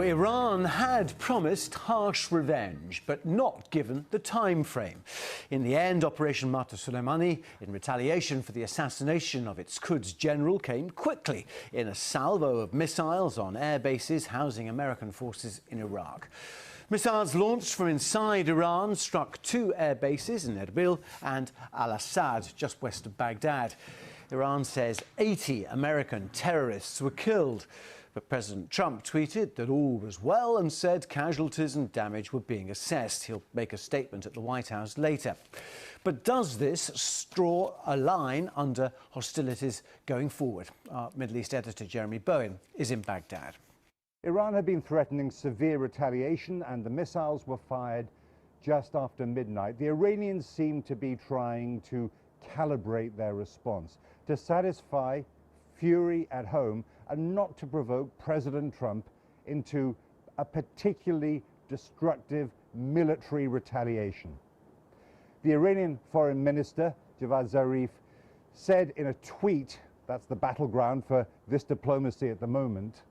Iran had promised harsh revenge, but not given the time frame. In the end, Operation Mata Soleimani, in retaliation for the assassination of its Quds general, came quickly in a salvo of missiles on air bases housing American forces in Iraq. Missiles launched from inside Iran struck two air bases in Erbil and Al-Assad, just west of Baghdad. Iran says 80 American terrorists were killed. But President Trump tweeted that all was well and said casualties and damage were being assessed. He'll make a statement at the White House later. But does this draw a line under hostilities going forward? Our Middle East editor Jeremy Bowen is in Baghdad. Iran had been threatening severe retaliation, and the missiles were fired just after midnight. The Iranians seem to be trying to calibrate their response to satisfy fury at home and not to provoke President Trump into a particularly destructive military retaliation. The Iranian Foreign Minister, Javad Zarif, said in a tweet, that's the battleground for this diplomacy at the moment,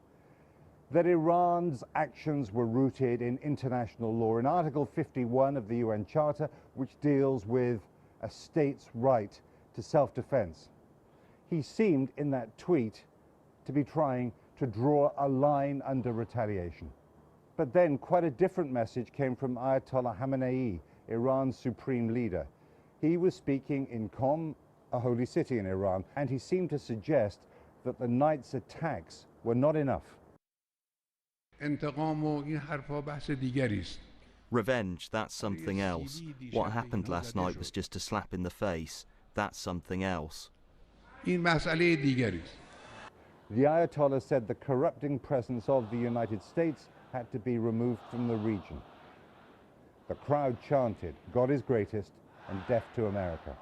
that Iran's actions were rooted in international law, in Article 51 of the UN Charter, which deals with a state's right to self-defense. He seemed in that tweet to be trying to draw a line under retaliation. But then quite a different message came from Ayatollah Khamenei, Iran's supreme leader. He was speaking in Qom, a holy city in Iran, and he seemed to suggest that the night's attacks were not enough. Revenge, that's something else. What happened last night was just a slap in the face. That's something else. The Ayatollah said the corrupting presence of the United States had to be removed from the region. The crowd chanted, "God is greatest," and "Death to America."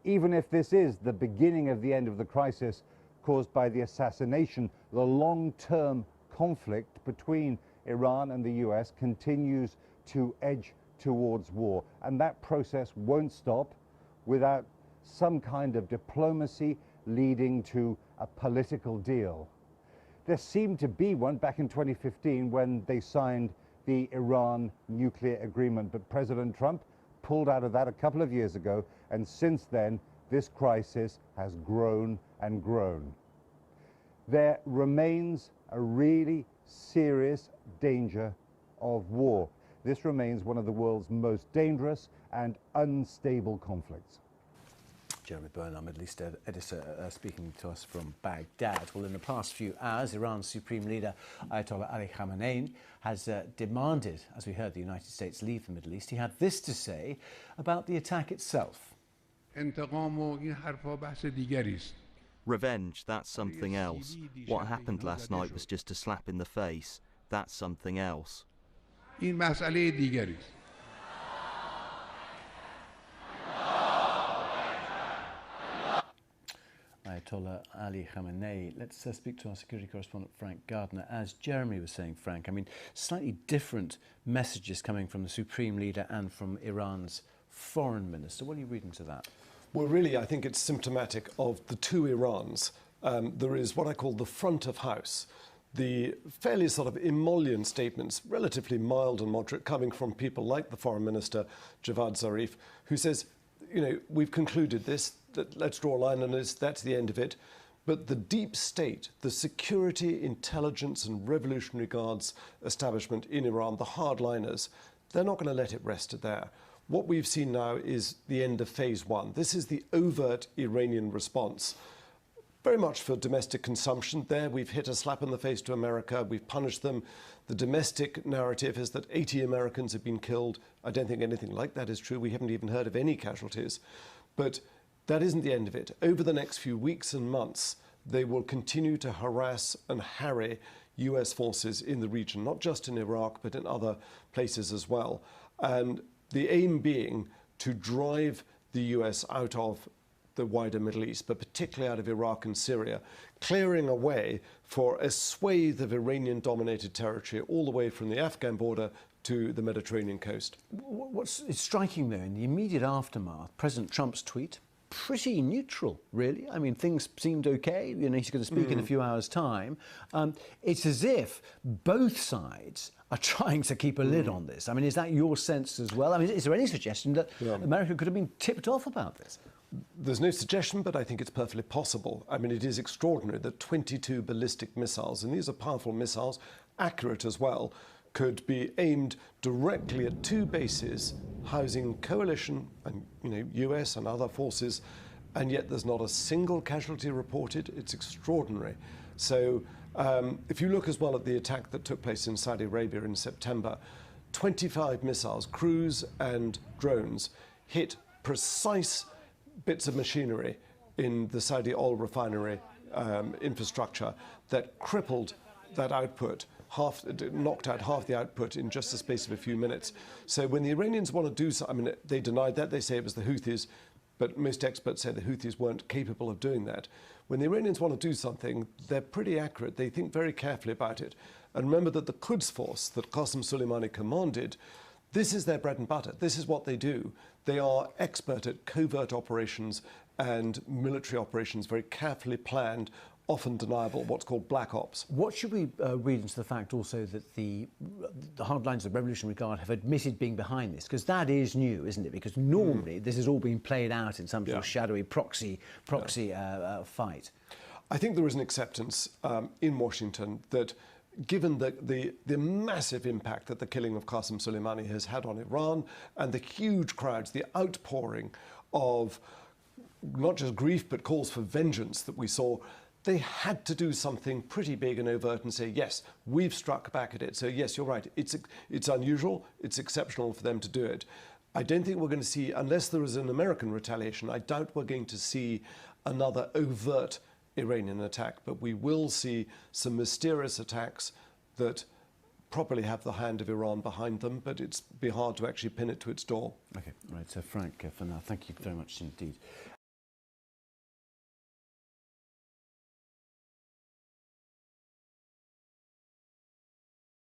Even if this is the beginning of the end of the crisis caused by the assassination, the long-term conflict between Iran and the US continues to edge towards war, and that process won't stop without some kind of diplomacy leading to a political deal. There seemed to be one back in 2015 when they signed the Iran nuclear agreement, but President Trump pulled out of that a couple of years ago, and since then this crisis has grown and grown. There remains a really serious danger of war. This remains one of the world's most dangerous and unstable conflicts. Jeremy Bowen, our Middle East editor, speaking to us from Baghdad. Well, in the past few hours, Iran's supreme leader, Ayatollah Ali Khamenei, has demanded, as we heard, the United States leave the Middle East. He had this to say about the attack itself. Revenge, that's something else. What happened last night was just a slap in the face. That's something else. Ayatollah Ali Khamenei. Let's speak to our security correspondent Frank Gardner. As Jeremy was saying, Frank, I mean, slightly different messages coming from the supreme leader and from Iran's foreign minister. What are you reading to that? Well, really, I think it's symptomatic of the two Irans. There is what I call the front of house, the fairly sort of emollient statements, relatively mild and moderate, coming from people like the foreign minister, Javad Zarif, who says, you know, we've concluded this, let's draw a line on this, that's the end of it. But the deep state, the security, intelligence and revolutionary guards establishment in Iran, the hardliners, they're not going to let it rest there. What we've seen now is the end of phase one. This is the overt Iranian response. Very much for domestic consumption. There we've hit a slap in the face to America. We've punished them. The domestic narrative is that 80 Americans have been killed. I don't think anything like that is true. We haven't even heard of any casualties. But that isn't the end of it. Over the next few weeks and months, they will continue to harass and harry US forces in the region, not just in Iraq, but in other places as well. And the aim being to drive the US out of the wider Middle East, but particularly out of Iraq and Syria, clearing a way for a swathe of Iranian-dominated territory all the way from the Afghan border to the Mediterranean coast. What's striking, though, in the immediate aftermath, President Trump's tweet, pretty neutral, really. I mean, things seemed okay. You know, he's going to speak in a few hours' time. It's as if both sides are trying to keep a lid on this. I mean, is that your sense as well? I mean, is there any suggestion that America could have been tipped off about this? There's no suggestion, but I think it's perfectly possible. I mean, it is extraordinary that 22 ballistic missiles, and these are powerful missiles, accurate as well, could be aimed directly at two bases housing coalition and, you know, US and other forces, and yet there's not a single casualty reported. It's extraordinary. So if you look as well at the attack that took place in Saudi Arabia in September, 25 missiles, cruise and drones, hit precise bits of machinery in the Saudi oil refinery infrastructure that crippled that output, knocked out half the output in just the space of a few minutes. So when the Iranians want to do something, I mean, they denied that, they say it was the Houthis, but most experts say the Houthis weren't capable of doing that. When the Iranians want to do something, they're pretty accurate. They think very carefully about it. And remember that the Quds force that Qasem Soleimani commanded, this is their bread and butter. This is what they do. They are expert at covert operations and military operations, very carefully planned, often deniable, what's called black ops. What should we read into the fact also that the hardlines of Revolutionary Guard have admitted being behind this? Because that is new, isn't it? Because normally this has all been played out in some sort of shadowy proxy fight. I think there is an acceptance in Washington that given the massive impact that the killing of Qasem Soleimani has had on Iran and the huge crowds, the outpouring of not just grief but calls for vengeance that we saw, they had to do something pretty big and overt and say, yes, we've struck back at it. So yes, you're right. It's unusual. It's exceptional for them to do it. I don't think we're going to see, unless there is an American retaliation, I doubt we're going to see another overt Iranian attack. But we will see some mysterious attacks that probably have the hand of Iran behind them, but it's be hard to actually pin it to its door. Okay, right. So Frank, for now, thank you very much indeed.